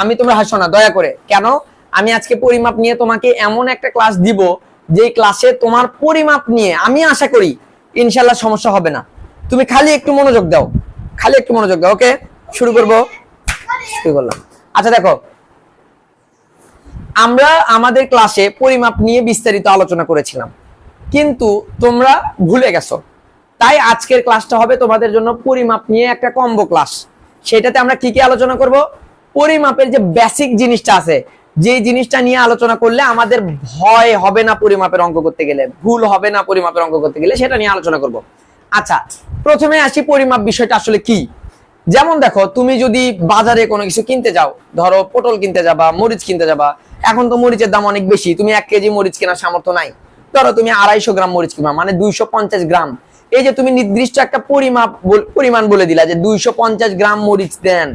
আমি তোমরা হাসো না দয়া করে। কেন? আমি আজকে পরিমাপ নিয়ে তোমাকে এমন একটা ক্লাস দিব যে ক্লাসে তোমার পরিমাপ নিয়ে আমি আশা করি ইনশাল্লাহ সমস্যা হবে না। তুমি খালি একটু মনোযোগ দাও, খালি একটু মনোযোগ দাও। ওকে, শুরু করবো। শুরু করলাম। আচ্ছা দেখো, আমরা আমাদের ক্লাসে পরিমাপ নিয়ে বিস্তারিত আলোচনা করেছিলাম, কিন্তু তোমরা ভুলে গেছো। তাই আজকের ক্লাসটা হবে তোমাদের জন্য পরিমাপ নিয়ে একটা কম্বো ক্লাস। সেটাতে আমরা কি কি আলোচনা করব? পরিমাপের যে বেসিক জিনিসটা আছে, যে জিনিসটা নিয়ে আলোচনা করলে আমাদের ভয় হবে না পরিমাপের অঙ্ক করতে গেলে, ভুল হবে না পরিমাপের অঙ্ক করতে গেলে, সেটা নিয়ে আলোচনা করব। আচ্ছা, প্রথমে আসি পরিমাপ বিষয়টা আসলে কি। যেমন দেখো, তুমি যদি বাজারে কোনো কিছু কিনতে যাও, ধরো পটল কিনতে যাবা, মরিচ কিনতে যাবা, এখন তো মরিচের দাম অনেক বেশি, তুমি 1 কেজি মরিচ কেনার সামর্থ্য নাই, ধরো তুমি 250 গ্রাম মরিচ কিনবা, মানে 250 গ্রাম। এই যে তুমি নির্দিষ্ট একটা পরিমাণ বলে দিলা যে 250 গ্রাম মরিচ দেন,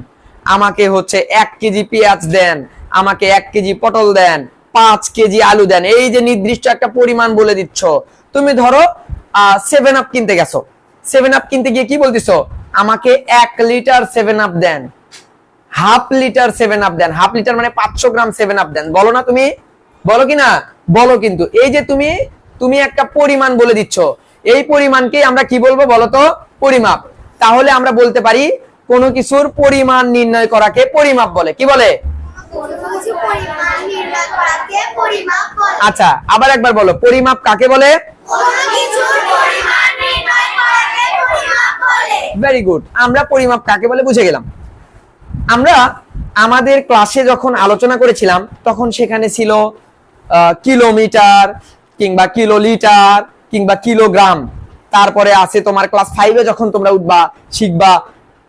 আমাকে হচ্ছে 1 কেজি পেঁয়াজ দেন, আমাকে 1 কেজি পটল দেন, 5 কেজি আলু দেন, এই যে নির্দিষ্ট একটা পরিমাণ বলে দিচ্ছ। তুমি ধরো 7 আপ কিনতে গেছো, 7 আপ কিনতে গিয়ে কি বলতেছো? আমাকে 1 লিটার 7 আপ দেন, হাফ লিটার 7 আপ দেন, হাফ লিটার মানে 500 গ্রাম 7 আপ দেন। বলো না তুমি? বলো কিনা? বলো। কিন্তু এই যে তুমি একটা পরিমাণ বলে দিচ্ছ, এই পরিমাণকে আমরা কি বলবো বলো তো? পরিমাপ। তাহলে আমরা বলতে পারি কোনো কিছুর পরিমাণ নির্ণয় করাকে পরিমাপ বলে। কি বলে? আচ্ছা, আবার একবার বলো, পরিমাপ কাকে বলে? ভেরি গুড, আমরা পরিমাপ কাকে বলে বুঝে গেলাম। আমরা আমাদের ক্লাসে যখন আলোচনা করেছিলাম তখন সেখানে ছিল কিলোমিটার কিংবা কিলোলিটার কিংবা কিলোগ্রাম। তারপরে আছে তোমার ক্লাস 5-এ যখন তোমরা উঠবা শিখবা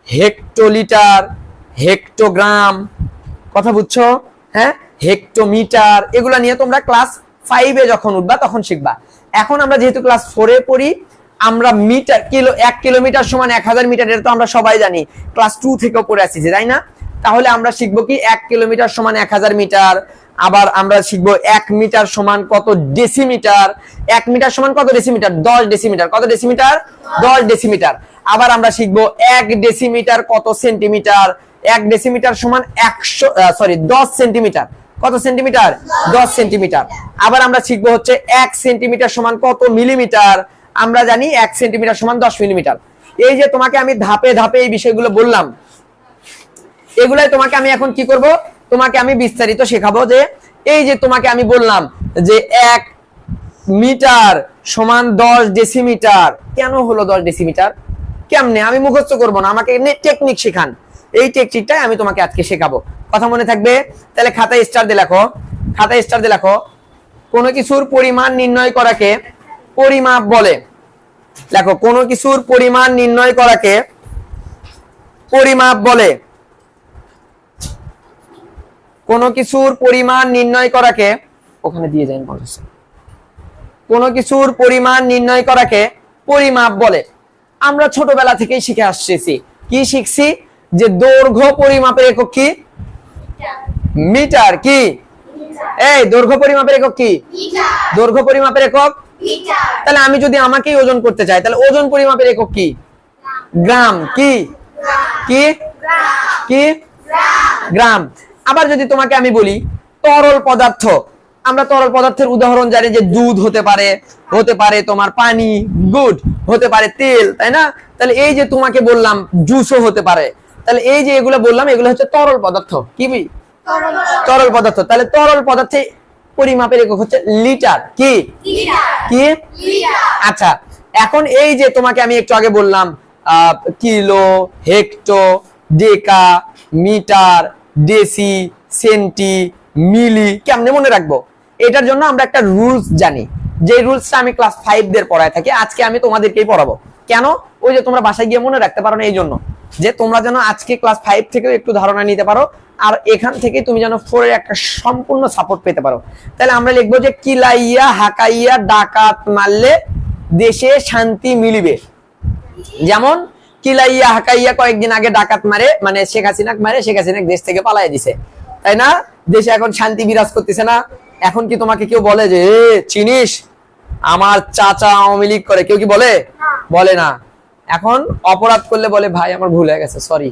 হেক্টোলিটার, হেক্টোগ্রাম। কথা বুঝছো? হ্যাঁ, হেক্টোমিটার, এগুলা নিয়ে তোমরা ক্লাস 5-এ যখন উঠবা তখন শিখবা। এখন আমরা যেহেতু ক্লাস 4-এ পড়ি, আমরা মিটার, 1 কিলোমিটার সমান 1000 মিটার, এটা তো আমরা সবাই জানি, ক্লাস 2 থেকেও পড়ে আসছি, তাই না? তাহলে আমরা শিখবো কি 1 কিলোমিটার সমান 1000 মিটার। আবার আমরা শিখবো 1 মিটার সমান কত ডেসিমিটার, 1 মিটার সমান কত ডেসিমিটার? 10 ডেসিমিটার। কত ডেসিমিটার? 10 ডেসিমিটার। আবার আমরা শিখবো 1 ডেসিমিটার কত সেন্টিমিটার, 1 ডেসিমিটার সমান 10 সেন্টিমিটার। কত সেন্টিমিটার? 10 সেন্টিমিটার। আবার আমরা শিখবো হচ্ছে 1 সেন্টিমিটার সমান কত মিলিমিটার। আমরা জানি 1 সেন্টিমিটার সমান 10 মিলিমিটার। এই যে তোমাকে আমি ধাপে ধাপে এই বিষয়গুলো বললাম, এগুলাই তোমাকে আমি এখন কি করব? তোমাকে আমি বিস্তারিত শেখাবো। যে এই যে তোমাকে আমি বললাম যে 1 মিটার সমান 10 ডেসিমিটার, কেন হলো 10 ডেসিমিটার? কেমনে? আমি মুখস্থ করব না, আমাকে টেকনিক শেখান। এই টেকনিকটাই আমি তোমাকে আজকে শেখাবো। কথা মনে থাকবে? তাহলে খাতায় স্টার দিয়ে লেখো, খাতায় স্টার দিয়ে লেখো, কোনো কিছুর পরিমাণ নির্ণয় করাকে পরিমাপ বলে। দেখো, কোনো কিছুর পরিমাণ নির্ণয় করাকে পরিমাপ বলে। কোনো কিছুর পরিমাণ নির্ণয় করাকে, ওখানে দিয়ে যাই, কোনো কিছুর পরিমাণ নির্ণয় করাকে পরিমাপ বলে। আমরা ছোটবেলা থেকেই শিখে আসছি, কি শিখছি? যে দৈর্ঘ্য পরিমাপের একক কি? মিটার। কি? এই দৈর্ঘ্য পরিমাপের একক কি? দৈর্ঘ্য পরিমাপের একক। তাহলে আমি যদি আমাকেই ওজন করতে চাই, তাহলে ওজন পরিমাপের একক কি? গ্রাম। কি? কি? কি? গ্রাম। আবার যদি তোমাকে আমি বলি তরল পদার্থ, আমরা তরল পদার্থের উদাহরণ জানি যে দুধ হতে পারে, হতে পারে তোমার পানি, গুড, হতে পারে তেল, তাই না? তাহলে এই যে তোমাকে বললাম জুসও হতে পারে, তাহলে এই যে এগুলো বললাম এগুলো হচ্ছে তরল পদার্থ। কি? তরল পদার্থ। তাহলে তরল পদার্থে পরিমাপের একক হচ্ছে লিটার। কি? কি? আচ্ছা, এখন এই যে তোমাকে আমি একটু আগে বললাম কিলো, হেক্টো, ডেকা, মিটার, ডেসি, সেন্টি, মিলি, কেমনে মনে রাখবো? এটার জন্য আমরা একটা রুলস জানি, যে রুলসটা আমি ক্লাস 5-দের পড়ায় থাকি, আজকে আমি তোমাদেরকেই পড়াবো। কেন? ওই যে তোমরা বাসায় গিয়ে মনে রাখতে পারো না, এই জন্য যে তোমরা যেন আজকে ক্লাস 5 থেকেও একটু ধারণা নিতে পারো, আর এখান থেকে তুমি যেন 4-এর একটা সম্পূর্ণ সাপোর্ট পেতে পারো। তাহলে আমরা লিখবো যে কিলাইয়া হাকাইয়া ডাকাত মারলে দেশে শান্তি মিলিবে। যেমন কিলাইয়া হাকাইয়া কয়েকদিন আগে ডাকাত মারে, মানে শেখ হাসিনাকে মারে, শেখ হাসিনা দেশ থেকে পালায় দিছে, তাই না? দেশে এখন শান্তি বিরাজ করতেছে না। এখন কি তোমাকে কেউ বলে যে চিনিস আমার চাচা আওয়ামী লীগ করে? কেউ কি বলে? বলে না। এখন অপরাধ করলে বলে ভাই আমার ভুল হয়ে গেছে, সরি।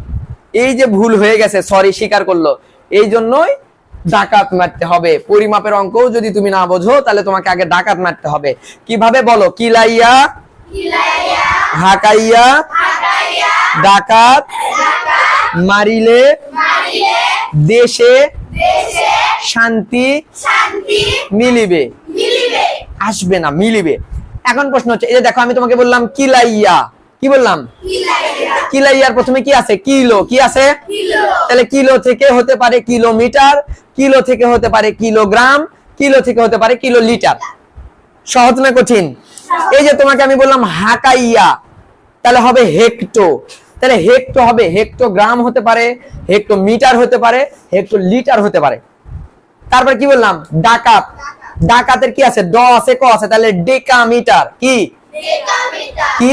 এই যে ভুল হয়ে গেছে, সরি স্বীকার করলো, এই জন্যই ডাকাত মারতে হবে। পরিমাপের অঙ্কও যদি তুমি না বোঝো তাহলে তোমাকে আগে ডাকাত মারতে হবে। কিভাবে বলো? কিলাইয়া হাকাইয়া ডাকাত মারিলে দেশে শান্তি মিলিবে। আসবে না, মিলিবে। এখন প্রশ্ন হচ্ছে, এই যে দেখো আমি তোমাকে বললাম কিলাইয়া, কি বললাম? কিলাইয়ার প্রথমে কি আছে? কিলো। কি আছে? তাহলে কিলো থেকে হতে পারে কিলোমিটার, কিলো থেকে হতে পারে কিলোগ্রাম, কিলো থেকে হতে পারে কিলো লিটার। সহজ না কঠিন? এই যে তোমাকে আমি বললাম হাকাইয়া, তাহলে হবে হেক্টো। তাহলে হেক্টো হবে হেক্টোগ্রাম হতে পারে, হেক্টোমিটার হতে পারে, হেক্টোলিটার হতে পারে। তারপর কি বললাম? ডাকাত। ডাকাতের কি আছে? ড আছে, ক আছে, তাহলে ডেকামিটার। কি কি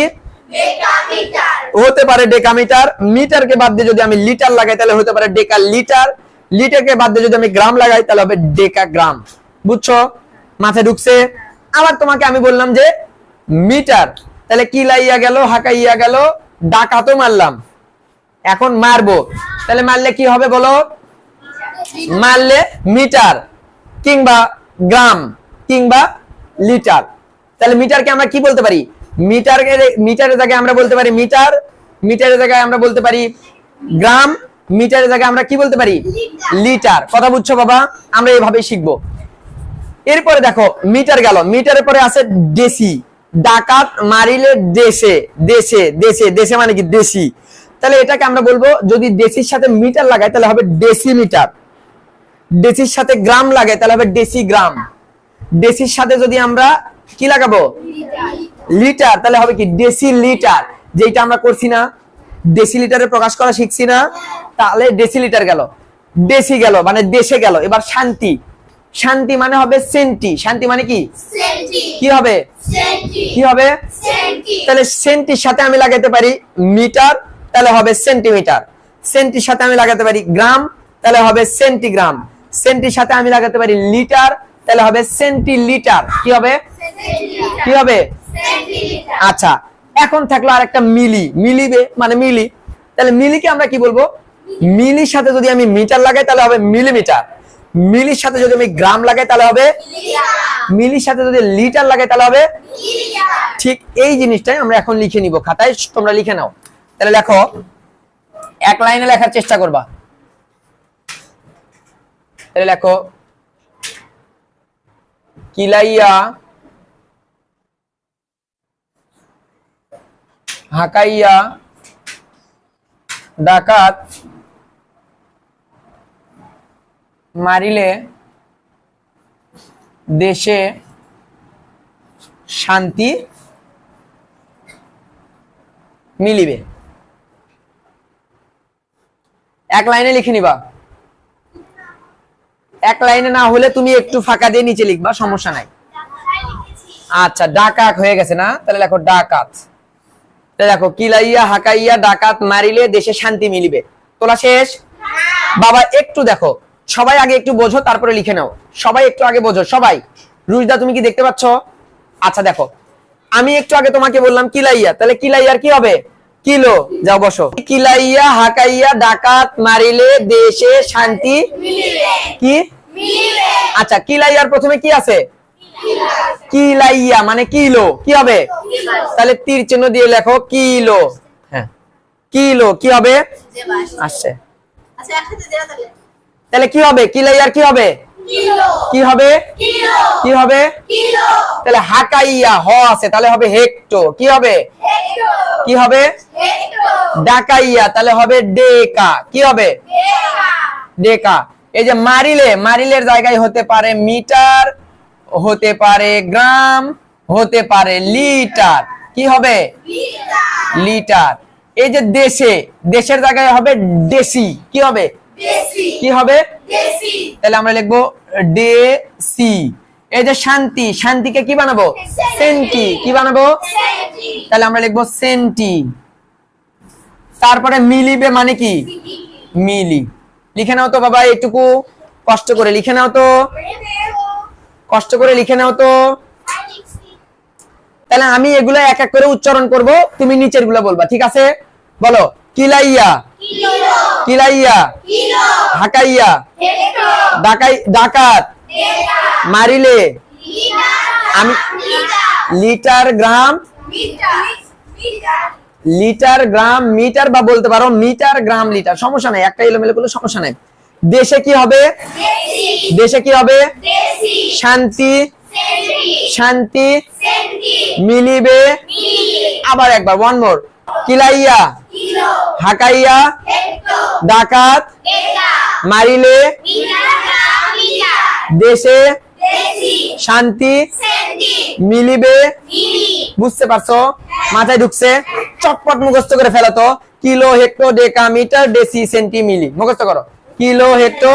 হতে পারে? ডেকামিটার। মিটারকে বাদ দিয়ে যদি আমি লিটার লাগাই তাহলে হতে পারে ডেকা লিটার। লিটারকে বাদ দিয়ে যদি আমি গ্রাম লাগাই তাহলে হবে ডেকাগ্রাম। বুঝছো? মাথায় ঢুকছে? আবার তোমাকে আমি বললাম যে মিটার, তাহলে কি লাইয়া গেল, হাকাইয়া গেল, ডাকাতও মারলাম। এখন মারবো, তাহলে মারলে কি হবে বলো? মারলে মিটার কিংবা গ্রাম কিংবা লিটার। তাহলে মিটারকে আমরা কি বলতে পারি? মিটারের জায়গায় আমরা বলতে পারি মিটার, মিটারের জায়গায় আমরা বলতে পারি গ্রাম, মিটারের জায়গায় আমরা কি বলতে পারি? লিটার। কথা বুঝছো বাবা? আমরা এইভাবেই শিখবো। এরপরে দেখো মিটার গেল, মিটারের পরে আছে ডেসি। ডাকাত মারিলে দেশে, দেশে দেশে দেশে মানে কি? দেশি। তাহলে এটাকে আমরা বলবো, যদি দেশির সাথে মিটার লাগাই তাহলে হবে ডেসিমিটার, ডেসির সাথে গ্রাম লাগাই তাহলে হবে ডেসিগ্রাম, ডেসির সাথে যদি আমরা কি লাগাবো? লিটার, তাহলে হবে কি? ডেসিলিটার। যেটা আমরা করছি না, ডেসিলিটারে প্রকাশ করা শিখছি না, তাহলে ডেসিলিটার গেল। ডেসি গেল মানে দেশে গেল। এবার শান্তি, শান্তি মানে হবে সেন্টি। শান্তি মানে কি? কি হবে? কি হবে? তাহলে সেন্টির সাথে আমি লাগাতে পারি মিটার, তাহলে হবে সেন্টিমিটার। সেন্টির সাথে আমি লাগাতে পারি গ্রাম, তাহলে হবে সেন্টিগ্রাম। সেন্টির সাথে আমি লাগাতে পারি লিটার, তাহলে হবে সেন্টিলিটার। কি হবে? কি হবে? আচ্ছা, এখন থাকলো আরেকটা মিলি। মিলিবে মানে মিলি। তাহলে মিলিকে আমরা কি বলবো? মিলির সাথে যদি আমি মিটার লাগাই তাহলে হবে মিলিমিটার। মিলির সাথে যদি আমি গ্রাম লাগাই তাহলে হবে মিলির সাথে যদি লিটার লাগাই তাহলে হবে। ঠিক এই জিনিসটাই আমরা এখন লিখে নিব খাতায়, তোমরা লিখে নাও। তাহলে লেখো, এক লাইনে লেখার চেষ্টা করবা। তাহলে লেখো, কিলাইয়া হাকাইয়া ডাকাত মারিলে দেশে শান্তি মিলিবে। এক লাইনে লিখে নিবা। এক লাইনে না হলে তুমি একটু ফাঁকা দিয়ে নিচে লিখবা, সমস্যা নাই। আচ্ছা, ডাকাত হয়ে গেছে না? তাহলে লেখো ডাকাত। দেখো, কিলাইয়া হাকাইয়া ডাকাত মারিলে দেশে শান্তি মিলিবে। তোলা শেষ? বাবা একটু দেখো, সবাই আগে একটু বোঝো, তারপরে লিখে নাও। সবাই একটু আগে বোঝো। সবাই, রুজদা তুমি কি দেখতে পাচ্ছ? আচ্ছা দেখো, আমি একটু আগে তোমাকে বললাম কিলাইয়া, তাহলে কিলাইয়ার কি হবে? কিলো। যাও বসো। কিলাইয়া হাকাইয়া ডাকাত মারিলে দেশে শান্তি কি মিলিবে। আচ্ছা, কিলাইয়ার প্রথমে কি আছে? কিলাইয়া মানে কিলো। কি হবে? তাহলে তীর চিহ্ন দিয়ে লেখো কিলো। হ্যাঁ, কিলো। কি হবে? আসছে। তাহলে কি হবে? কিলাইয়ার কি হবে? কি হবে? কি হবে? তাহলে হাকাইয়া হ আছে, তাহলে হবে হেক্টো। কি হবে? কি হবে? ডাকাইয়া, তাহলে হবে ডেকা। কি হবে? ডেকা। এই যে মারিলে, মারিলের জায়গায় হতে পারে মিটার, হতে পারে গ্রাম, হতে পারে লিটার। কি হবে? লিটার। এই যে দেশে, দেশের জায়গায় হবে ডেসি। কি হবে? কি হবে? তাহলে আমরা লিখবো ডেসি। এই যে শান্তি, শান্তিকে কি বানাবো? সেন্টি। কি বানাবো? তাহলে আমরা লিখবো সেন্টি। তারপরে মিলিবে মানে কি? মিলি। লিখে নাও তো বাবা, এটুকু কষ্ট করে লিখে নাও তো, কষ্ট করে লিখে নাও তো। তাহলে আমি এগুলো এক এক করে উচ্চারণ করব, তুমি নিচের গুলো বলবা, ঠিক আছে? বলো, কিলাইয়া কিলাইয়া, হাকাইয়া, ডাকাত, মারিলে, আমি লিটার, গ্রাম, লিটার, গ্রাম, মিটার বা বলতে পারো মিটার, গ্রাম, লিটার, সমস্যা নাই, একটা এলোমেলো করলে সমস্যা নাই। দেশে কি হবে? দেশে কি হবে? শান্তি, শান্তি, মিলিবে, আবার একবার, ওয়ান মোর, কিলাইয়া, হাকাইয়া, ডাকাত, মারিলে, দেশে, শান্তি, মিলিবে, বুঝতে পারছো? মাথায় ঢুকছে? চটপট মুখস্থ করে ফেলো তো। কিলো, হেক্টো, ডেকা, মিটার, ডেসি, সেন্টি, মিলি, মুখস্থ করো। কিলো, হেক্টো,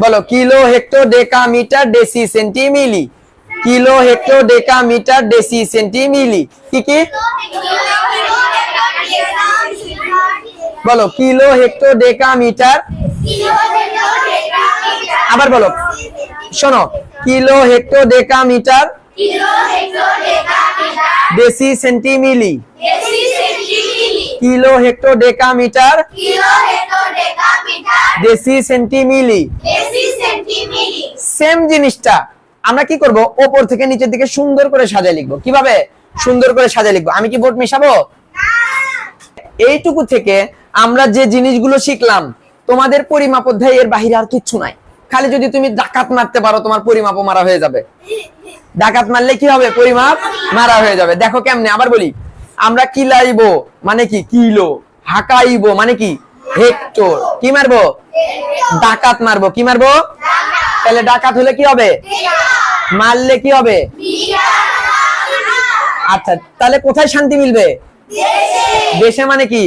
বলো, কিলো, হেক্টো, ডেকা, মিটার, ডেসি, সেন্টি, মিলি। কিলো, হেক্টো, ডেকা, মিটার, ডেসি, সেন্টি, মিলি। কি কি বলো? কিলো, হেক্টো, ডেকা, মিটার, আবার বলো, শোনো, কিলো, হেক্টো, ডেকা, মিটার, ডেসি, সেন্টি, মিলি। কিলো, হেক্টো, ডেকা, মিটার, ডেসি, সেন্টি, মিলি। সেম জিনিসটা আমরা কি করব? উপর থেকে নিচের দিকে সুন্দর করে সাজায় লিখবো। কিভাবে সুন্দর করে সাজায় লিখবো? আমি কি বোর্ড মেশাবো? এইটুকু থেকে আমরা যে জিনিসগুলো শিখলাম, তোমাদের পরিমাপ অধ্যায় এর বাইরে আর কিচ্ছু নাই। খালি যদি তুমি ডাকাত মারতে পারো, তোমার পরিমাপও মারা হয়ে যাবে। ডাকাত মারলে কি হবে? পরিমাপ মারা হয়ে যাবে। দেখো কেমনে, আবার বলি। আমরা কিলাইবো মানে কি? কিলো। হাকাইবো মানে কি? হেক্টর। কি মারবো? ডাকাত মারবো। কি মারবো? তাহলে ডাকাত হলে কি হবে? মারলে কি হবে? আচ্ছা, তাহলে কোথায় শান্তি মিলবে? দেশে মানে কি?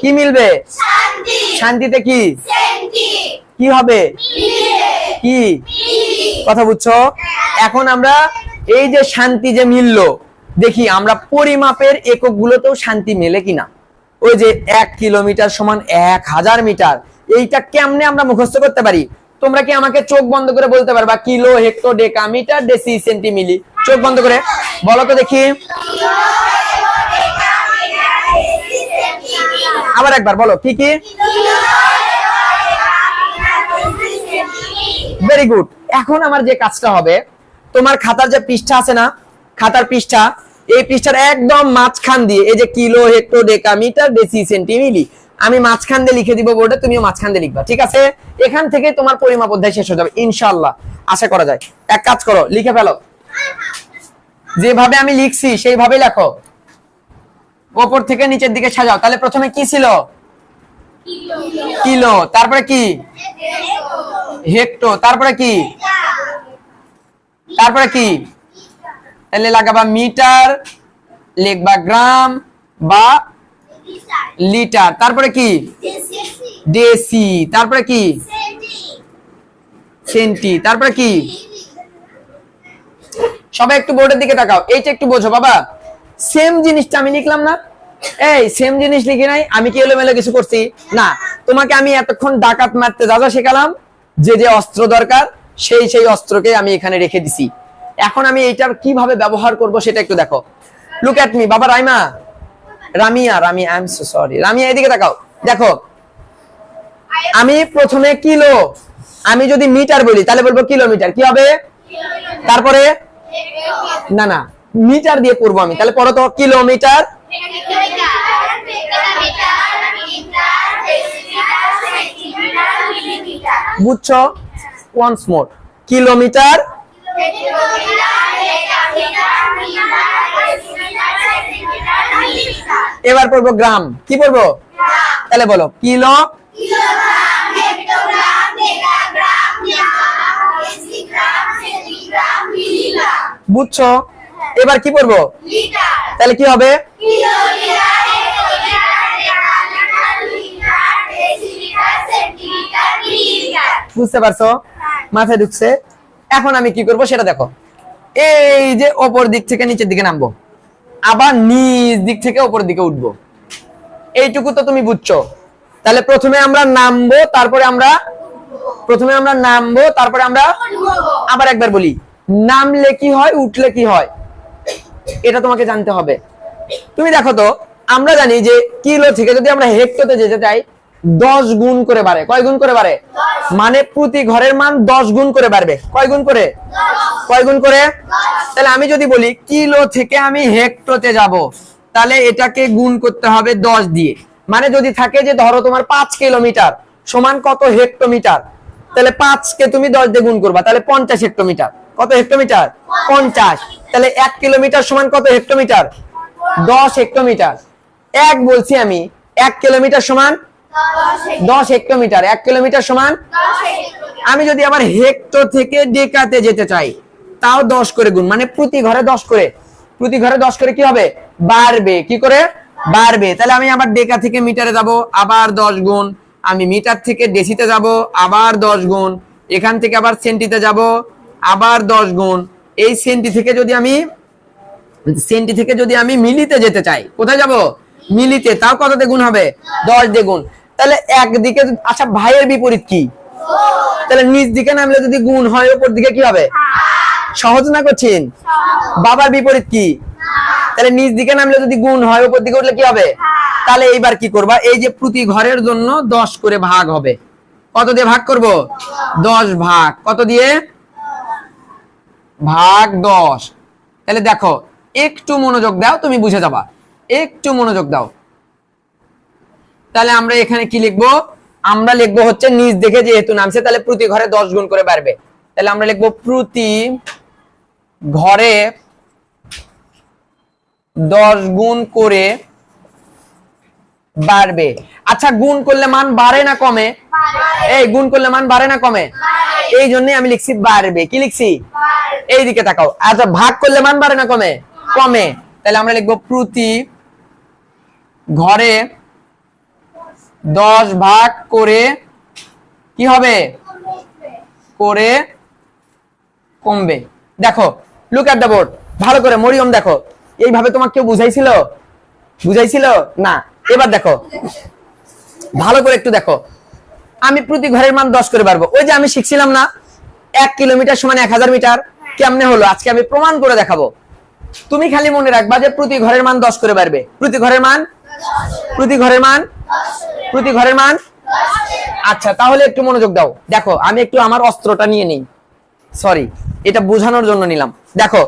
কি মিলবে? শান্তিতে কি কি হবে? কি কথা বুঝছো? এখন আমরা এই যে শান্তি যে মিললো, দেখি আমরা পরিমাপের একক গুলোতেও শান্তি মেলে কিনা। ওই যে 1 কিলোমিটার সমান 1000 মিটার, এইটা কেমনে আমরা মুখস্থ করতে পারি? তোমরা কি আমাকে চোখ বন্ধ করে বলতে পারবা? কিলো, হেক্টো, ডেকা, মিটার, ডেসি, সেন্টি, মিলি। চোখ বন্ধ করে বলো তো দেখি। আবার একবার বলো, কি কি? Very good. এখন আমার যে কাজটা হবে, তোমার খাতার যে পৃষ্ঠা আছে না, খাতার পৃষ্ঠা, এই পৃষ্ঠার একদম মাঝখান দিয়ে এই যে কিলো, হেক্টো, ডেকা, মিটার, ডেসি, সেন্টি, মিলি, আমি মাঝখান দিয়ে লিখে দিব বোর্ডে, তুমিও মাঝখান দিয়ে লিখবা। ঠিক আছে? এখান থেকে তোমার পরিমাপ অধ্যায় শেষ হয়ে যাবে ইনশাআল্লাহ, আশা করা যায়। এক কাজ করো, লিখে ফেলো। যেভাবে আমি লিখছি সেইভাবে লেখো, উপর থেকে নিচের দিকে সাজাও। তাহলে প্রথমে কি ছিল? কিলো। তারপরে কি? হেক্টো। তারপরে কি? তারপরে কি? তাহলে লাগাবা মিটার, লিখবা গ্রাম বা লিটার। তারপরে কি? ডেসি। তারপরে কি? সেন্টি। তারপরে কি? সবাই একটু বোর্ডের দিকে তাকাও, এইটা একটু বোঝো বাবা। সেম জিনিসটা আমি লিখলাম না? এই সেম জিনিস লিখি নাই? আমি কি এলোমেলো কিছু করছি? না। তোমাকে আমি এতক্ষণ ডাকাত মারতে যা যা শেখালাম, যে যে অস্ত্র দরকার সেই অস্ত্রকে আমি এখানে রেখে দিছি। এখন আমি এইটার কিভাবে ব্যবহার করব সেটা একটু দেখো। লুক এট মি বাবা। Ramiya, I am so sorry. Ramiya, এদিকে তাকাও। দেখো, আমি প্রথমে কিলো, আমি যদি মিটার বলি তাহলে বলবো কিলোমিটার। কি হবে? তারপরে না, মিটার দিয়ে করবো আমি। তাহলে পড়ো তো, কিলোমিটার, বুঝছো? ওয়ান্স মোর, কিলোমিটার, এবার পড়বো গ্রাম। কি পড়বো? তাহলে বলো, কিলো, বুঝছো? এবার কি পড়বো? তাহলে কি হবে? বুঝতে পারছো? মাথায় ঢুকছে? এখন আমি কি করব সেটা দেখো। এই যে উপর দিক থেকে নিচের দিকে নামবো, আবার নিচ দিক থেকে উপরের দিকে উঠবো, এইটুকু তো তুমি বুঝছো। তাহলে প্রথমে আমরা নামবো, তারপরে আমরা আবার একবার বলি, নামলে কি হয়, উঠলে কি হয়, এটা তোমাকে জানতে হবে। তুমি দেখো তো, আমরা জানি যে কিলো থেকে যদি আমরা হেক্টরে যেতে চাই 10 গুণ করে বাড়ে। কয় গুণ করে বাড়ে? মানে প্রতি ঘরের মান 10 গুণ করে বাড়বে। কয় গুণ করে? কয় গুণ করে? তাহলে আমি যদি বলি কিলো থেকে আমি হেক্টরে যাব, তাহলে এটাকে গুণ করতে হবে 10 দিয়ে। মানে যদি থাকে যে ধরো তোমার 5 কিলোমিটার সমান কত হেক্টোমিটার, তাহলে 5 কে তুমি 10 দিয়ে গুণ করবা, তাহলে 50 হেক্টোমিটার। কত হেক্টোমিটার? 50। তাহলে 1 কিলোমিটার সমান কত হেক্টোমিটার? 10 হেক্টোমিটার। এক বলছি আমি, 1 কিলোমিটার সমান 10 হেক্টোমিটার। 1 কিলোমিটার সমান, আমি যদি আবার হেক্টর থেকে ডেকাতে যেতে চাই, তাও 10 করে গুণ, মানে প্রতি ঘরে 10 করে, প্রতি ঘরে 10 করে কি হবে? বাড়বে। কি করে? বাড়বে। তাহলে আমি আবার ডেকা থেকে মিটারে যাব, আবার 10 গুণ। আমি মিটার থেকে ডেসিতে যাব, আবার 10 গুণ। এখান থেকে আবার সেন্টিতে যাব, আবার 10 গুণ। এই সেন্টি থেকে যদি আমি মিলিতে যেতে চাই, কোথায় যাব? মিলিতে। তাও কততে গুণ হবে? 10 দিয়ে গুণ। তাহলে একদিকে, আচ্ছা ভাইয়ের বিপরীত কি? তাহলে নিচ দিকে নামলে যদি গুণ হয়, উপর দিকে কি হবে? সহজ না কঠিন? বাবার বিপরীত কি? তাহলে নিচ দিকে নামলে যদি গুণ হয়, উপর দিকে উঠলে কি হবে? তাহলে এইবার কি করবা? এই যে প্রতি ঘরের জন্য 10 করে ভাগ হবে। কত দিয়ে ভাগ করব? 10 ভাগ। কত দিয়ে? ভাগ 10। তাহলে দেখো, একটু মনোযোগ দাও, তুমি বুঝে যাবা। একটু মনোযোগ দাও। তাহলে আমরা এখানে কি লিখবো? আমরা লিখবো হচ্ছে নিচ দেখে যেহেতু নামছে, তাহলে প্রতি ঘরে 10 গুণ করে বাড়বে। তাহলে আমরা লিখবো প্রতি ঘরে 10 গুণ করে বাড়বে। আচ্ছা, গুণ করলে মান বাড়ে না কমে? এই গুণ করলে মান বাড়ে না কমে? এই জন্য আমি লিখছি বাড়বে। কি লিখছি? এই দিকে তাকাও। আচ্ছা, ভাগ করলে মান বাড়ে না কমে? কমে। তাহলে আমরা লিখবো প্রতি ঘরে 10 ভাগ করে কি হবে? করে কমবে। দেখো, লুক এট দ্য বোর্ড। ভালো করে মরিয়ম দেখো, এইভাবে তোমাকে কেউ বুঝাইছিল? বুঝাইছিল না। এবার দেখো, ভালো করে একটু দেখো। আমি প্রতি ঘরের মান 10 করে বাড়বো। ওই যে আমি শিখছিলাম না, 1 কিলোমিটার সমান 1000 মিটার। কেমনে হলো আজকে আমি প্রমাণ করে দেখাবো। তুমি খালি মনে রাখবা যে প্রতি ঘরের মান 10 করে বাড়বে। প্রতি ঘরের মান, প্রতি ঘরের মান, প্রতি ঘরের মান। আচ্ছা, তাহলে একটু মনোযোগ দাও। দেখো, আমি একটু আমার অস্ত্রটা নিয়ে নেই। সরি, এটা বোঝানোর জন্য নিলাম। দেখো,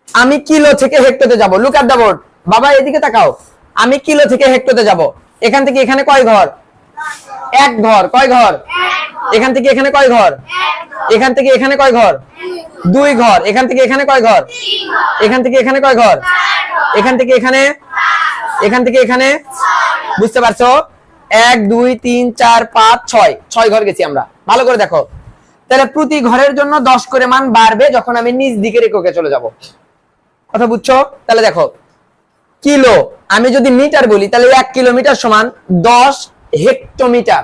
আমি কিলো থেকে হেক্টরে যাব। Look at the board. বাবা এদিকে তাকাও। আমি কিলো থেকে হেক্টরে যাব। এখান থেকে এখানে কয় ঘর? 1 ঘর। কয় ঘর? এখান থেকে এখানে কয় ঘর? এখান থেকে এখানে কয় ঘর? 2 ঘর। এখান থেকে এখানে কয় ঘর? এখান থেকে এখানে কয় ঘর? এখান থেকে এখানে, এখান থেকে এখানে। বুঝতে পারছো? 1 2 3 4 5 6 6 ঘর গেছি আমরা। ভালো করে দেখো। তাহলে প্রতি ঘরের জন্য 10 করে মান বাড়বে যখন আমি নিচ দিকের এককে চলে যাব। কথা বুঝছো? তাহলে দেখো, কিলো, আমি যদি মিটার বলি, তাহলে 1 কিলোমিটার সমান 10 হেক্টোমিটার।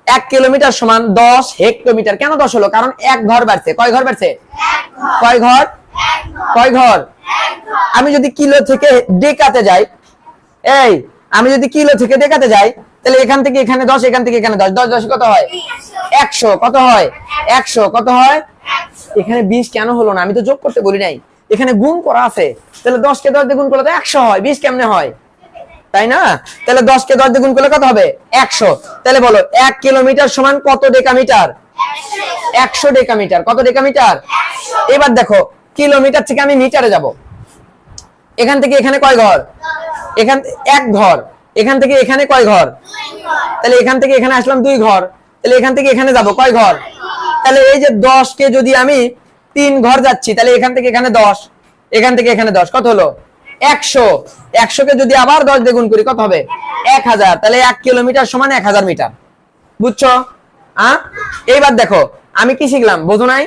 1 কিলোমিটার সমান 10 হেক্টোমিটার। কেন 10 হলো? কারণ 1 ঘর বাড়ছে। কয় ঘর বাড়ছে? কয় ঘর? কয় ঘর? আমি যদি কিলো থেকে ডেকাতে যাই, এই আমি যদি কিলো থেকে ডেকাতে যাই, তাহলে এখান থেকে এখানে 10, এখান থেকে এখানে 10, 10 10 কত হয়? 100। কত হয়? 100। কত হয়? এখানে 20 কেন হলো না? আমি তো যোগ করতে বলি নাই, এখানে গুণ করা আছে। তাহলে 10 কে 10 দিয়ে গুণ করলে তো 100 হয়। 20 কেমনে হয়? তাই না? তাহলে 10 কে 10 দিয়ে গুণ করলে কত হবে? 100। তাহলে বলো 1 কিলোমিটার সমান কত ডেকামিটার? 100 ডেকামিটার। কত ডেকামিটার? এবার দেখো, কিলোমিটার থেকে আমি মিটারে যাব। এখান থেকে এখানে কয় ঘর? এখান 1 ঘর। এখান থেকে এখানে কয় ঘর? তাহলে এখান থেকে এখানে আসলাম 2 ঘর। তাহলে এখান থেকে এখানে যাব কয় ঘর? তাহলে এই যে 10 কে যদি আমি 3 ঘর যাচ্ছি, তাহলে এখান থেকে এখানে 10, এখান থেকে এখানে 10, কত হলো? 100। 100 কে যদি আবার 10 দিয়ে গুণ করি কত হবে? 1000। তাহলে 1 কিলোমিটার সমান 1000 মিটার। বুঝছো? এইবার দেখো, আমি কি শিখলাম? বোঝো নাই?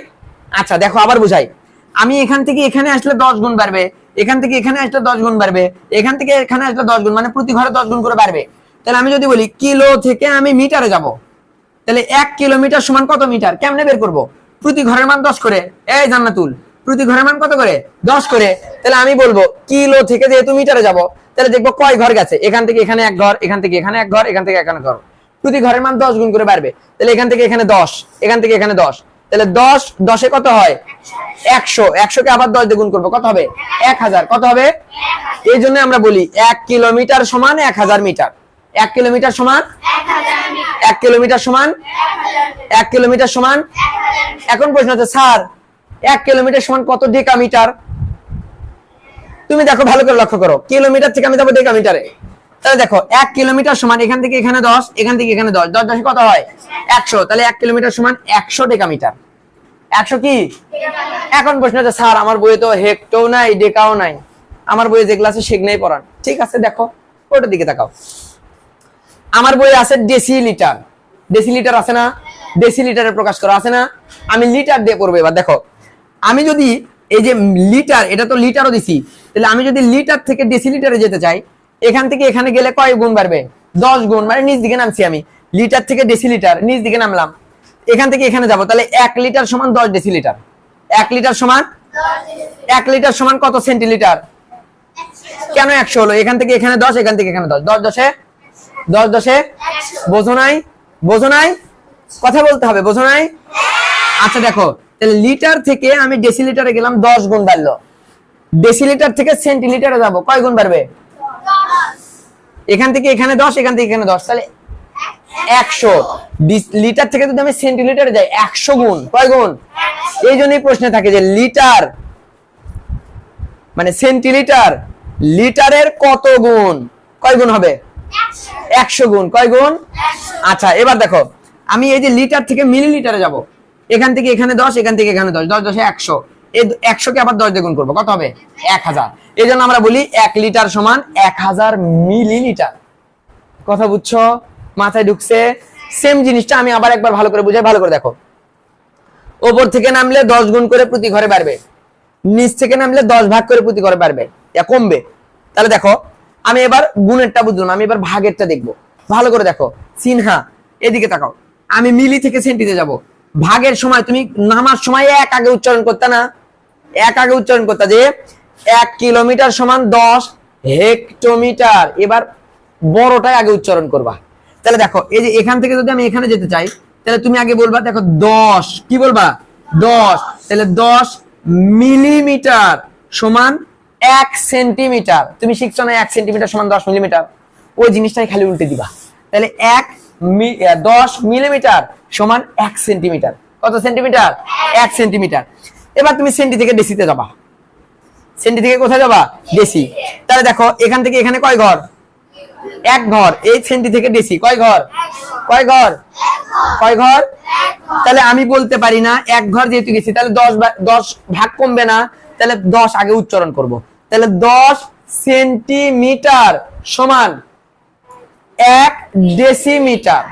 আচ্ছা দেখো, আবার বুঝাই। আমি এখান থেকে এখানে আসলে 10 গুণ বাড়বে, এখান থেকে এখানে আসলে 10 গুণ বাড়বে, এখান থেকে এখানে আসলে 10 গুণ, মানে প্রতি ঘরে 10 গুণ করে বাড়বে। তাহলে আমি যদি বলি কিলো থেকে আমি মিটারে যাব, তাহলে 1 কিলোমিটার সমান কত মিটার? কেমনে বের করব? প্রতি ঘরের মান 10 করে। এই জান্নাতুল, প্রতি ঘরের মান কত করে? 10 করে। তাহলে আমি বলবো কিলো থেকে যেহেতু মিটারে যাব, তাহলে দেখবো কয় ঘর গেছে। এখান থেকে এখানে 1 ঘর, এখান থেকে এখানে 1 ঘর, এখান থেকে এখানে ঘর। প্রতি ঘরের মান 10 গুণ করে বাড়বে। তাহলে এখান থেকে এখানে 10, এখান থেকে এখানে 10, তাহলে 10 10 কত হয় 100, 100 কে আবার 10 দিয়ে গুণ করবো, কত হবে 1000, কত হবে? এই জন্য আমরা বলি 1 কিলোমিটার সমান 1000 মিটার। 1 কিলোমিটার সমান 1 কিলোমিটার সমান 1 কিলোমিটার সমান। এখন প্রশ্ন হচ্ছে স্যার 1 কিলোমিটার সমান কত ডেকামিটার? তুমি দেখো ভালো করে লক্ষ্য করো, কিলোমিটার থেকে আমি যাবো ডেকামিটারে। তাহলে দেখো 1 কিলোমিটার সমান এখান থেকে এখানে 10, এখান থেকে এখানে 10, 10 10 কত হয় 100। তাহলে 1 কিলোমিটার সমান 100 ডেকামিটার। 100 কি? এখন প্রশ্ন হচ্ছে স্যার আমার বইয়ে তো হেক্টও নাই ডেকাও নাই, আমার বইয়ে যেগুলো আছে সেগুলাই পড়ান। ঠিক আছে, দেখো ওটার দিকে তাকাও। আমার বইয়ে আছে ডেসিলিটার, ডেসিলিটার আছে না? ডেসিলিটারে প্রকাশ করা আছে না? আমি লিটার দিয়ে পড়বো। এবার দেখো আমি যদি এই যে লিটার, এটা তো লিটারও দিছি, তাহলে আমি যদি লিটার থেকে ডেসিলিটারে যেতে চাই, এখান থেকে এখানে গেলে কয় গুণ বাড়বে? 10 গুণ। মানে নিচ দিকে নামছি আমি, লিটার থেকে ডেসিলিটার, নিচ দিকে নামলাম, এখান থেকে এখানে যাব, তাহলে 1 লিটার সমান 10 ডেসিলিটার। 1 লিটার সমান 1 লিটার সমান কত সেন্টিলিটার? কেন 100 হলো? এখান থেকে এখানে 10, এখান থেকে এখানে 10, 10 10 10 10 বোঝো নাই? বোঝো নাই? কথা বলতে হবে, বোঝো নাই? আচ্ছা দেখো, তাহলে লিটার থেকে আমি ডেসিলিটারে গেলাম, 10 গুণ বাড়লো। ডেসিলিটার থেকে সেন্টিলিটারে যাব, কয় গুণ বাড়বে? এখান থেকে এখানে 10, এখান থেকে এখানে 10, তাহলে 100। লিটার থেকে যদি আমি সেন্টিলিটারে যাই 100 গুণ, কয় গুণ? এই জন্যই প্রশ্নে থাকে যে লিটার মানে সেন্টিলিটার, লিটারের কত গুণ? কয় গুণ হবে? 100 গুণ। কয় গুণ? আচ্ছা এবার দেখো আমি এই যে লিটার থেকে মিলিলিটারে যাব, এখান থেকে এখানে 10, এখান থেকে এখানে 10, 10 10 100, এই 100 কে আবার 10 দিয়ে গুণ করবো, কত হবে? 1000। এই জন্য আমরা বলি 1 লিটার সমান 1000 মিলিলিটার। কথা বুঝছো? মাথায় ঢুকছে? সেম জিনিসটা আমি আবার একবার ভালো করে বুঝাই, ভালো করে দেখো। উপর থেকে নামলে 10 গুণ করে প্রতি ঘরে বাড়বে, নিচ থেকে নামলে 10 ভাগ করে প্রতি ঘরে বাড়বে, এটা কমবে। তাহলে দেখো আমি এবার গুণেরটা বুঝলাম, আমি এবার ভাগেরটা দেখবো। ভালো করে দেখো সিনহা, এদিকে তাকাও। আমি মিলি থেকে সেন্টিতে যাব, ভাগের সময় তুমি নামার সময় 1 আগে উচ্চারণ করতে না, 1 আগে উচ্চারণ করতে, যে 1 কিলোমিটার সমান 10 হেক্টোমিটার। এবার বড়টাই আগে উচ্চারণ করবা। তাহলে দেখো এই যে এখান থেকে যদি আমি এখানে যেতে চাই, তাহলে তুমি আগে বলবা, দেখো 10, কি বলবা? 10। তাহলে 10 মিলিমিটার সমান 1 সেন্টিমিটার। তুমি শিখছো না 1 সেন্টিমিটার সমান 10 মিলিমিটার? ওই জিনিসটাই খালি উল্টে দিবা। তাহলে 10 মিলিমিটার সমান 1 সেন্টিমিটার। কত সেন্টিমিটার? 1 সেন্টিমিটার। এবার তুমি সেন্টি থেকে ডেসিতে যাবা। সেন্টি থেকে কোথায় যাবা? ডেসি। তাহলে দেখো এখান থেকে এখানে কয় ঘর? 1 ঘর। এই সেন্টি থেকে ডেসি কয় ঘর? কয় ঘর? কয় ঘর? তাহলে আমি বলতে পারি না 1 ঘর যেহেতু গেছি, তাহলে 10 ভাগ কমবে না, তাহলে 10 আগে উচ্চারণ করব। তাহলে 10 সেন্টিমিটার সমান 1 ডেসিমিটার।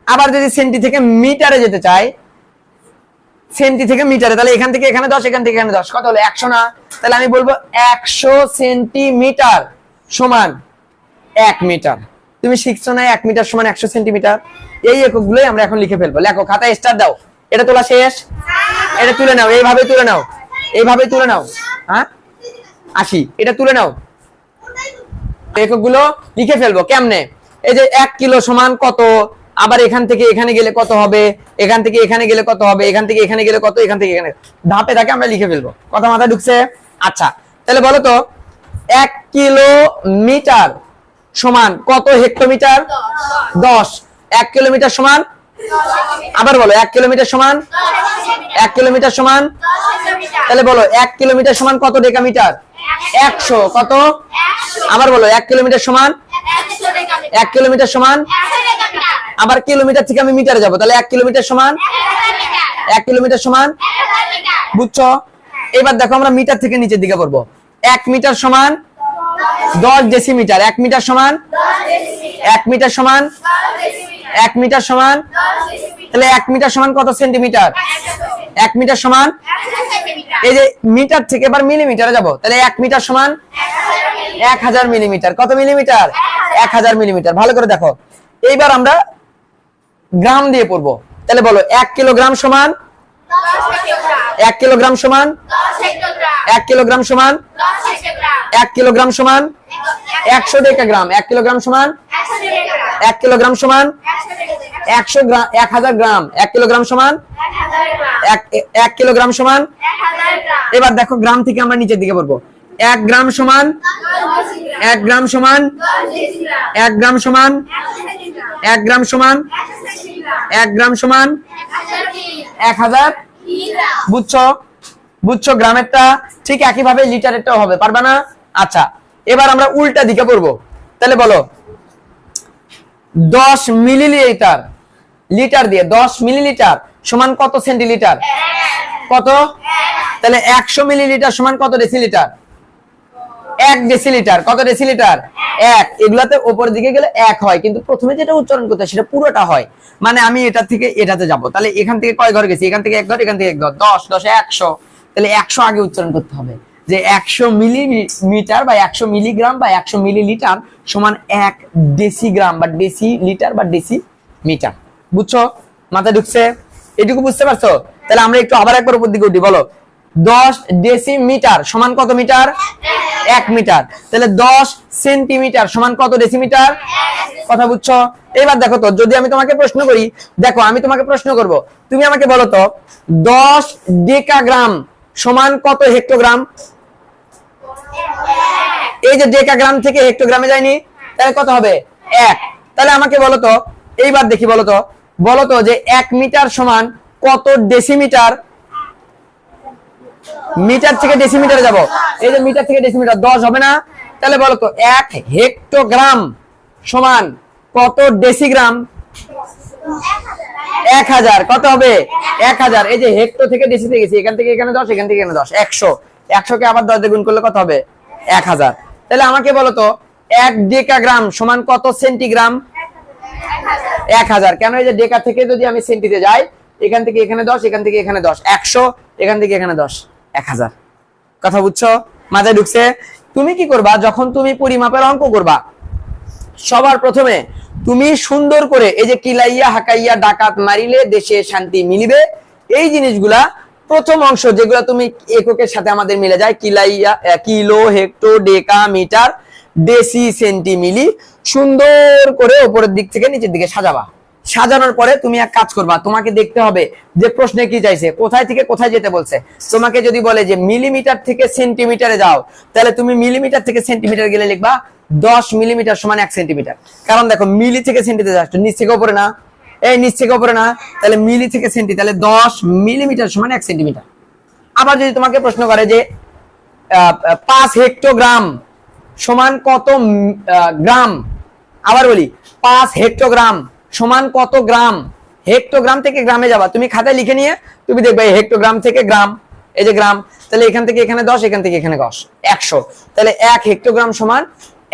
আবার যদি সেন্টি থেকে মিটারে যেতে চাই, সেন্টি থেকে মিটারে, তাহলে এখান থেকে এখানে 10, এখান থেকে এখানে 10, কত হলো? 100 না? তাহলে আমি বলবো 100 সেন্টিমিটার সমান 1 মিটার। তুমি শিখছো না 1 মিটার সমান 100 সেন্টিমিটার? এই এককগুলোই আমরা এখন লিখে ফেলবো। লেখো, খাতায় স্টার দাও। এটা তোলা শেষ? এটা তুলে নাও, এইভাবে তুলে নাও, এইভাবে তুলে নাও। হ্যাঁ 80, এটা তুলে নাও। এককগুলো লিখে ফেলবো কেমনে? এই যে 1 কিলো সমান কত, আবার এখান থেকে এখানে গেলে কত হবে, এখান থেকে এখানে গেলে কত হবে, এখান থেকে এখানে গেলে কত, এখান থেকে এখানে, ধাপে ধাপে আমরা লিখে ফেলবো। কথা মাথায় ঢুকছে? আচ্ছা তাহলে বলো তো 1 কিলোমিটার সমান কত হেক্টোমিটার? 10। 1 কিলোমিটার সমান, আবার বলো 1 কিলোমিটার সমান, 1 কিলোমিটার সমান, তাহলে বলো 1 কিলোমিটার সমান কত ডেকামিটার? 100। কত? আবার বলো 1 কিলোমিটার সমান, 1 কিলোমিটার সমান, আবার কিলোমিটার থেকে আমি মিটারে যাব, তাহলে 1 কিলোমিটার সমান, 1 কিলোমিটার সমান। বুঝছো? এবার দেখো আমরা মিটার থেকে নিচের দিকে পড়বো। 1 মিটার সমান 10 ডেসিমিটার। 1 মিটার সমান, 1 মিটার সমান, 1 মিটার সমান, তাহলে 1 মিটার সমান কত সেন্টিমিটার? 1 মিটার সমান, এই যে মিটার থেকে এবার মিলিমিটারে যাব, তাহলে 1 মিটার সমান 1000 মিলিমিটার। কত মিলিমিটার? 1000 মিলিমিটার। ভালো করে দেখো, এইবার আমরা গ্রাম দিয়ে পড়বো। তাহলে বলো 1 কিলোগ্রাম সমান, 1 কিলোগ্রাম সমান, 1 কিলোগ্রাম সমান, 1 কিলোগ্রাম সমান 100 ডেকাগ্রাম। 1 কিলোগ্রাম সমান, 1 কিলোগ্রাম সমান 100 গ্রাম, 1000 গ্রাম। 1 কিলোগ্রাম সমান 1 কিলোগ্রাম সমান, এবার দেখো গ্রাম থেকে আমরা নিচের দিকে পড়বো। 1 গ্রাম সমান 1 গ্রাম সমান 1 গ্রাম সমান 1 গ্রাম সমান 1 গ্রাম সমান 1000। বুঝছো? বুঝছো গ্রামেরটা? ঠিক একইভাবে লিটারেরটাও হবে, পারবা না? আচ্ছা, এবার আমরা উল্টা দিকে পড়বো। তাহলে বলো 10 মিলিলিটার, লিটার দিয়ে 10 মিলিলিটার সমান কত সেন্টিলিটার? কত? তাহলে 100 মিলিলিটার সমান কত ডেসিলিটার? 1 ডেসিলিটার। কত ডেসিলিটার? 1। এগুলাতে উপরের দিকে গেলে 1 হয়, কিন্তু প্রথমে যেটা উচ্চারণ করতে সেটা পুরোটা হয়। মানে আমি এটা থেকে এটাতে যাব, তাহলে এখান থেকে কয় ঘর গেছি? এখান থেকে 1 ঘর, এখান থেকে 1 ঘর, 10 10 100। তাহলে 100 আগে উচ্চারণ করতে হবে, যে 100 মিলিমিটার বা 100 মিলিগ্রাম বা 100 মিলিলিটার সমান 1 ডেসিগ্রাম বা ডেসিলিটার বা ডেসিমিটার। বুঝছো? মাথায় ঢুকছে? এটুকু বুঝতে পারছো? তাহলে আমরা একটু আবার একবার উপর দিকে উঠি। বলো 10 ডেসিমিটার সমান কত মিটার? 1 মিটার। তাহলে 10 সেন্টিমিটার সমান কত ডেসিমিটার? কথা বুঝছো? এবার দেখো তো, যদি আমি তোমাকে প্রশ্ন করি, দেখো আমি তোমাকে প্রশ্ন করব, তুমি আমাকে বলো তো 10 ডেকাগ্রাম সমান কত হেক্টোগ্রাম? এই যে ডেকাগ্রাম থেকে হেক্টোগ্রামে যায়নি, তাহলে কত হবে? 1। তাহলে আমাকে বলো তো, এইবার দেখি, বলো তো যে 1 মিটার সমান কত ডেসিমিটার? মিটার থেকে ডেসিমিটারে যাব, এই যে মিটার থেকে ডেসিমিটার 10 হবে না? তাহলে বলো তো 1 হেক্টোগ্রাম সমান কত ডেসিগ্রাম? 1000। কত হবে? 1000। এই যে হেক্টো থেকে ডেসিতে গেছি, এখান থেকে এখানে 10, এখান থেকে এখানে 10, 100। 100 কে আবার 10 দিয়ে গুণ করলে কত হবে? 1000। তাহলে আমাকে বলো তো 1 ডেকাগ্রাম সমান কত সেন্টিগ্রাম? 1000। কেন? এই যে ডেকা থেকে যদি আমি সেন্টিতে যাই, এখান থেকে এখানে 10, এখান থেকে এখানে 10, 100, এখান থেকে এখানে 10, 1000। কথা বুঝছো? মাথায় ঢুকছে? তুমি কি করবা যখন তুমি পরিমাপের অঙ্ক করবা? সবার প্রথমে তুমি সুন্দর করে এই যে কিলাইয়া হাকাইয়া ডাকাত মারিলে দেশে শান্তি মিলিবে, এই জিনিসগুলা প্রথম অংশ যেগুলা তুমি এককের সাথে আমাদের মিলে যায়, কিলাইয়া, কিলো, হেক্টো, ডেকা, মিটার, ডেসি, সেন্টি, মিলি, সুন্দর করে উপরের দিক থেকে নিচের দিকে সাজাবা। সাজানোর পরে তুমি এক কাজ করবা, তোমাকে দেখতে হবে যে প্রশ্নে কি চাইছে, কোথায় থেকে কোথায় যেতে বলছে। তোমাকে যদি বলে যে মিলিমিটার থেকে সেন্টিমিটারে যাও, তাহলে তুমি মিলিমিটার থেকে সেন্টিমিটার গেলে লিখবা 10 মিলিমিটার সমান 1 সেন্টিমিটার। কারণ দেখো মিলি থেকে সেন্টিতে যাচ্ছে, নিচ থেকে উপরে না, এই নিচ থেকে উপরে না, তাহলে মিলি থেকে সেন্টি, তাহলে 10 মিলিমিটার সমান 1 সেন্টিমিটার। আবার যদি তোমাকে প্রশ্ন করে যে 5 হেক্টোগ্রাম সমান কত গ্রাম, আবার বলি 5 হেক্টোগ্রাম সমান কত গ্রাম? হেক্টোগ্রাম থেকে গ্রামে যাবা, তুমি খাতায় লিখে নিয়ে তুমি দেখবে হেক্টোগ্রাম থেকে গ্রাম, এই যে গ্রাম, তাহলে এখান থেকে এখানে 10, এখান থেকে এখানে 10, 100। তাহলে 1 হেক্টোগ্রাম সমান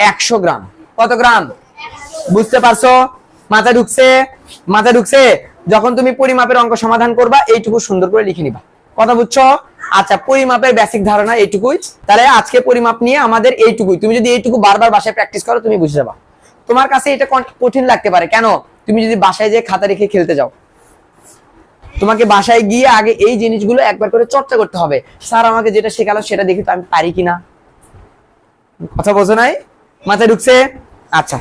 100 গ্রাম। কত গ্রাম? বুঝতে পারছো? মাথায় ঢুকছে? মাথায় ঢুকছে? যখন তুমি পরিমাপের অঙ্ক সমাধান করবা, এইটুকু সুন্দর করে লিখে নিবা। কথা বুঝছো? আচ্ছা, পরিমাপের বেসিক ধারণা এইটুকুই। তাহলে আজকে পরিমাপ নিয়ে আমাদের এইটুকুই। তুমি যদি এইটুকু বারবার বাসায় প্র্যাকটিস করো, তুমি বুঝে যাবা। তোমার কাছে এটা কঠিন লাগতে পারে, কেন? তুমি যদি বাসায় যে খাতা রেখে খেলতে যাও, তোমাকে বাসায় গিয়ে আগে এই জিনিসগুলো একবার করে চর্চা করতে হবে। স্যার আমাকে যেটা শেখালো সেটা দেখি তো আমি পারি কিনা। কথা বোঝো নাই? মাথায় ঢুকছে? আচ্ছা।